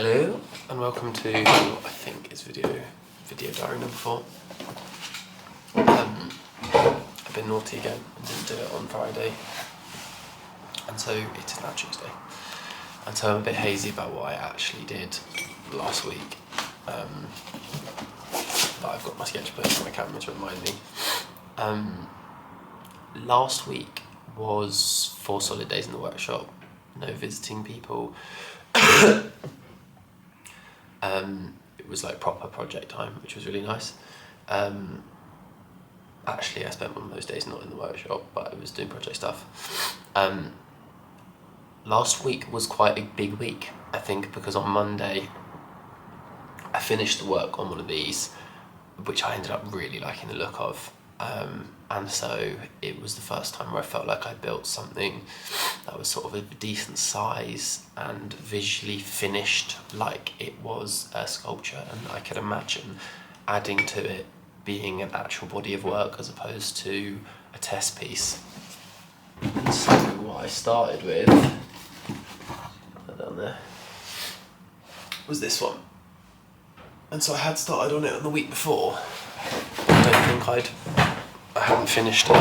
Hello and welcome to what I think is video diary number 4. I've been naughty again and didn't do it on Friday, and so it is now Tuesday, and so I'm a bit hazy about what I actually did last week, but I've got my sketch book and my camera to remind me. Last week was 4 solid days in the workshop, no visiting people. It was like proper project time, which was really nice. Actually, I spent one of those days not in the workshop, but I was doing project stuff. Last week was quite a big week, I think, because on Monday I finished the work on one of these, which I ended up really liking the look of. And so it was the first time where I felt like I built something that was sort of a decent size and visually finished like it was a sculpture, and I could imagine adding to it being an actual body of work as opposed to a test piece. And so what I started with, down there, was this one. And so I had started on it on the week before, but I don't think I hadn't finished it.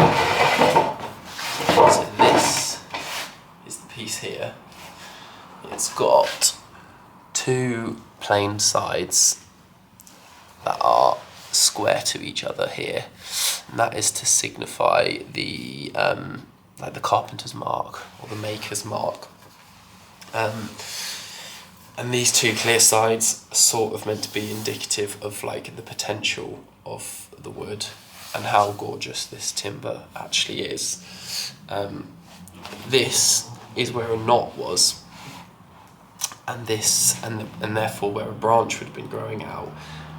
So this is the piece here. It's got 2 plain sides that are square to each other here, and that is to signify the like the carpenter's mark or the maker's mark. And these 2 clear sides are sort of meant to be indicative of like the potential of the wood and how gorgeous this timber actually is. This is where a knot was, and this and therefore where a branch would have been growing out,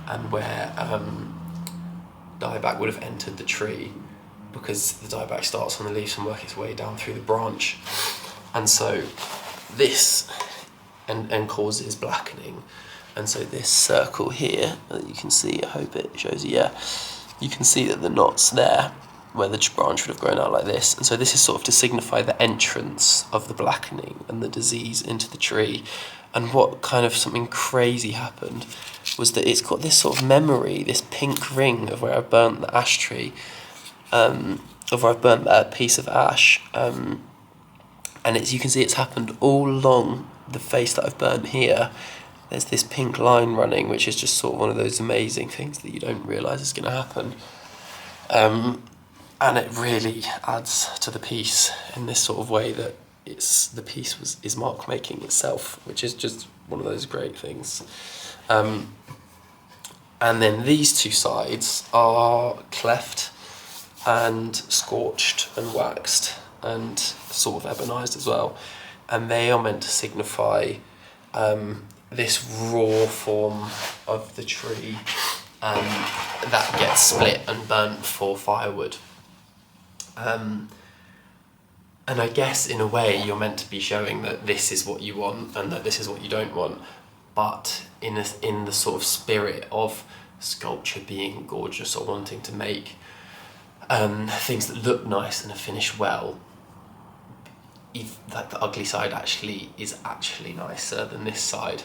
and where dieback would have entered the tree, because the dieback starts on the leaves and works its way down through the branch, and so this and causes blackening. And so this circle here that you can see, I hope it shows you, yeah, you can see that the knot's there where the branch would have grown out like this, and so this is sort of to signify the entrance of the blackening and the disease into the tree. And what kind of something crazy happened was that it's got this sort of memory, this pink ring of where I burnt the ash tree, of where I've burnt that piece of ash, and it's, you can see it's happened all along the face that I've burnt here. There's this pink line running, which is just sort of one of those amazing things that you don't realise is going to happen. And it really adds to the piece in this sort of way that the piece is mark making itself, which is just one of those great things. And then these 2 sides are cleft and scorched and waxed and sort of ebonized as well, and they are meant to signify this raw form of the tree that gets split and burnt for firewood. And I guess in a way you're meant to be showing that this is what you want and that this is what you don't want, but in the sort of spirit of sculpture being gorgeous or wanting to make things that look nice and are finished well, like the ugly side is actually nicer than this side.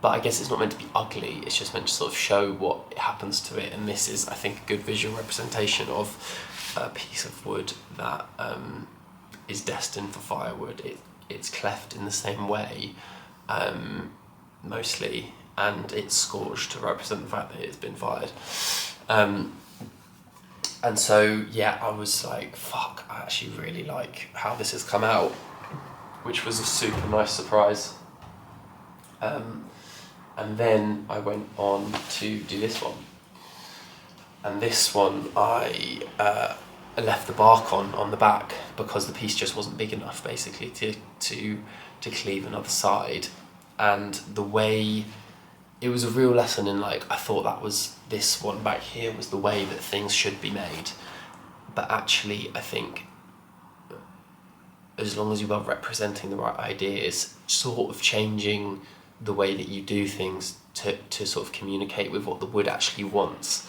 But I guess it's not meant to be ugly, it's just meant to sort of show what happens to it, and this is, I think, a good visual representation of a piece of wood that is destined for firewood. It's cleft in the same way, mostly, and it's scorched to represent the fact that it's been fired. And so, yeah, I was like, fuck, I actually really like how this has come out, which was a super nice surprise. And then I went on to do this one. And this one I left the bark on the back because the piece just wasn't big enough, basically, to cleave another side. And the way, it was a real lesson in, like, I thought that was, this one back here was the way that things should be made. But actually, I think, as long as you are representing the right ideas, sort of changing the way that you do things to sort of communicate with what the wood actually wants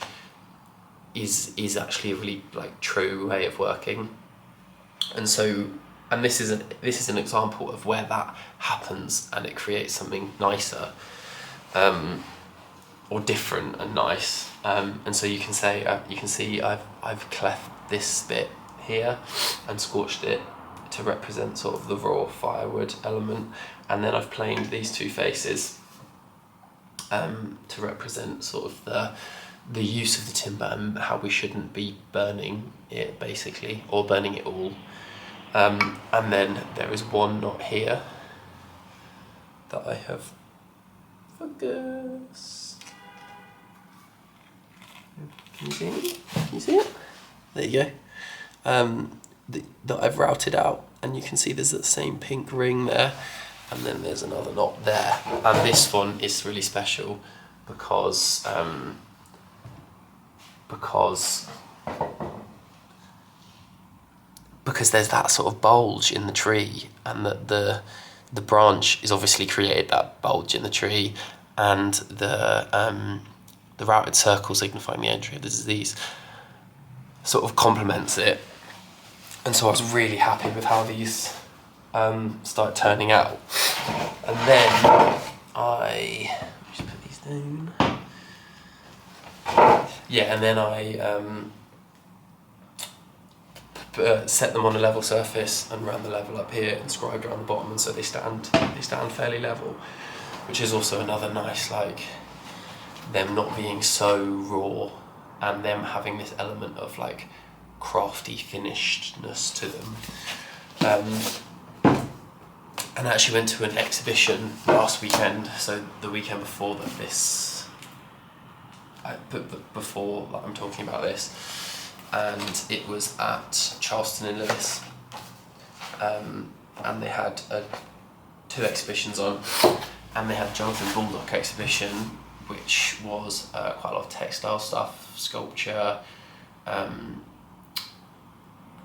is actually a really, like, true way of working. And so and this is an example of where that happens and it creates something nicer, or different and nice. And so you can see I've cleft this bit here and scorched it to represent sort of the raw firewood element, and then I've planed these two faces to represent sort of the use of the timber and how we shouldn't be burning it, basically, or burning it all. And then there is one knot here that I have focused. Can you see it? Can you see it? There you go. That I've routed out, and you can see there's that same pink ring there, and then there's another knot there. And this one is really special because there's that sort of bulge in the tree, and that the branch is obviously created that bulge in the tree, and the routed circle signifying the entry of the disease sort of complements it. And so I was really happy with how these start turning out. And then let me just put these down. Yeah, and then I set them on a level surface and ran the level up here and scribed around the bottom, and so they stand fairly level, which is also another nice, like, them not being so raw and them having this element of like crafty finishedness to them. And I actually went to an exhibition last weekend, so the weekend before that before I'm talking about this, and it was at Charleston in Lewis, and they had 2 exhibitions on, and they had Jonathan Baldock exhibition, which was quite a lot of textile stuff, sculpture,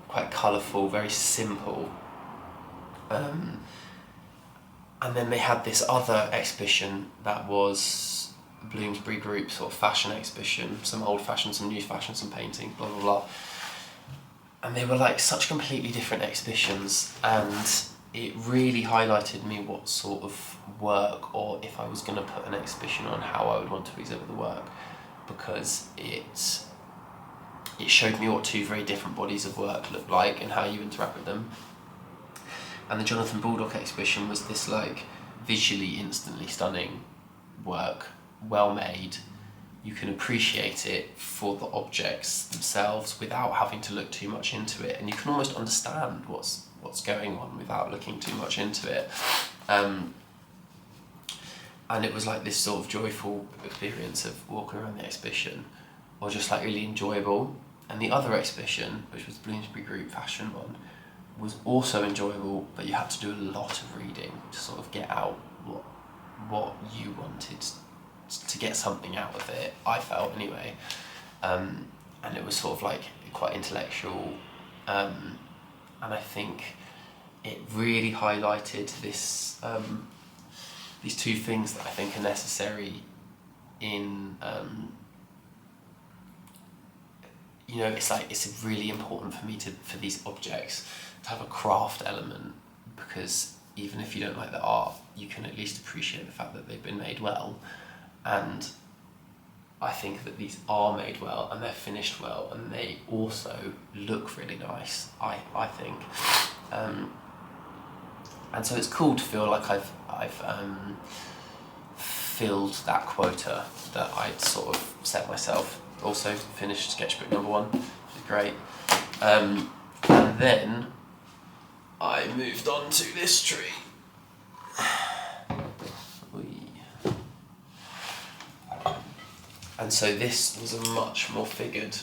quite colourful, very simple. And then they had this other exhibition that was Bloomsbury Group sort of fashion exhibition, some old fashion, some new fashion, some painting, blah blah blah. And they were like such completely different exhibitions, and it really highlighted me what sort of work, or if I was going to put an exhibition on, how I would want to exhibit the work, because it showed me what 2 very different bodies of work look like and how you interact with them. And the Jonathan Baldock exhibition was this like visually instantly stunning work, well made. You can appreciate it for the objects themselves without having to look too much into it, and you can almost understand what's going on without looking too much into it. And it was like this sort of joyful experience of walking around the exhibition, or just like really enjoyable. And the other exhibition, which was the Bloomsbury Group fashion one, was also enjoyable, but you had to do a lot of reading to sort of get out what you wanted, to get something out of it, I felt anyway. And it was sort of like quite intellectual, and I think it really highlighted this these 2 things that I think are necessary in it's really important for me for these objects to have a craft element, because even if you don't like the art, you can at least appreciate the fact that they've been made well. And I think that these are made well, and they're finished well, and they also look really nice, I think. And so it's cool to feel like I've filled that quota that I'd sort of set myself. Also finished sketchbook number 1, which is great. And then I moved on to this tree. And so this was a much more figured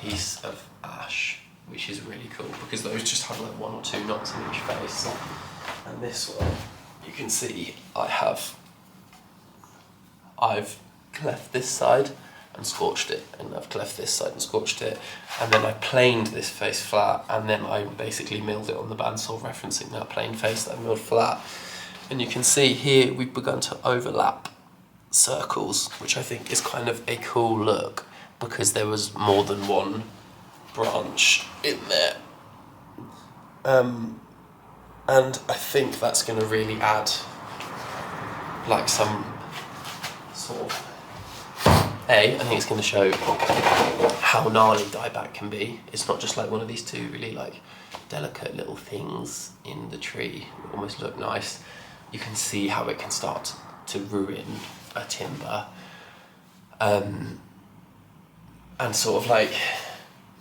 piece of ash, which is really cool, because those just had like 1 or 2 knots in each face. And this one, you can see I've cleft this side and scorched it, and I've cleft this side and scorched it, and then I planed this face flat, and then I basically milled it on the bandsaw, referencing that planed face that I milled flat. And you can see here we've begun to overlap circles, which I think is kind of a cool look, because there was more than 1 branch in there. And I think that's going to really add like some sort of, I think it's going to show how gnarly dieback can be. It's not just like one of these two really like delicate little things in the tree that almost look nice. You can see how it can start to ruin a timber, and sort of like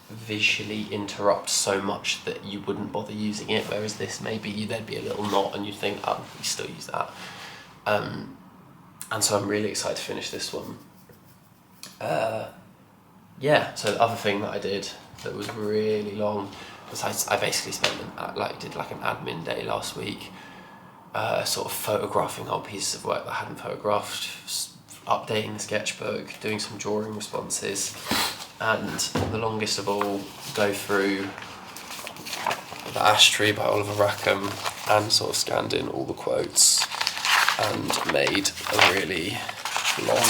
visually interrupt so much that you wouldn't bother using it, whereas this maybe there'd be a little knot and you'd think, oh, we still use that. And so I'm really excited to finish this one. So the other thing that I did that was really long was I basically did like an admin day last week, sort of photographing old pieces of work that I hadn't photographed, updating the sketchbook, doing some drawing responses, and the longest of all, go through The Ash Tree by Oliver Rackham and sort of scanned in all the quotes and made a really long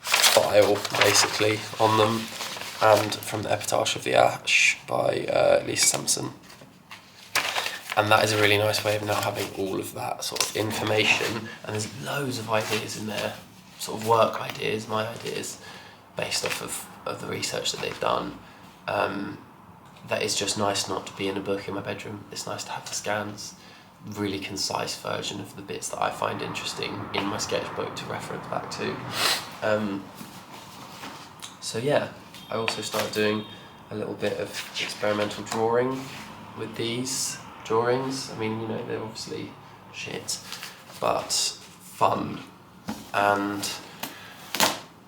file basically on them, and from the Epitaph of the Ash by Lisa Sampson. And that is a really nice way of now having all of that sort of information, and there's loads of ideas in there, sort of work ideas, my ideas, based off of the research that they've done. That is just nice not to be in a book in my bedroom. It's nice to have the scans, really concise version of the bits that I find interesting in my sketchbook to reference back to. So yeah, I also started doing a little bit of experimental drawing with these drawings. I mean, you know, they're obviously shit, but fun. And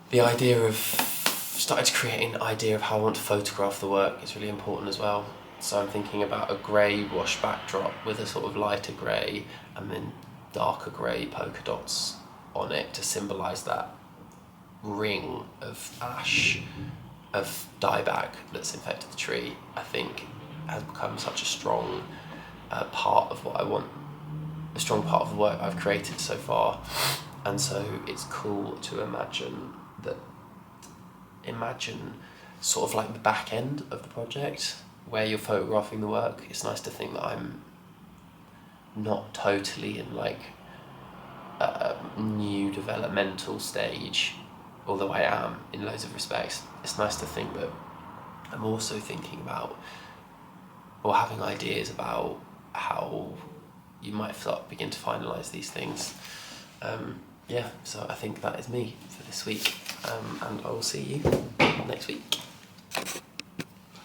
the idea of started to create an idea of how I want to photograph the work is really important as well. So I'm thinking about a grey wash backdrop with a sort of lighter grey and then darker grey polka dots on it to symbolise that ring of ash, of dieback that's infected the tree. I think has become such a strong part of what I want, a strong part of the work I've created so far. And so it's cool to imagine sort of like the back end of the project where you're photographing the work. It's nice to think that I'm not totally in like a new developmental stage, although I am in loads of respects. It's nice to think that I'm also thinking about or having ideas about how you might begin to finalise these things. So I think that is me for this week, and I will see you next week.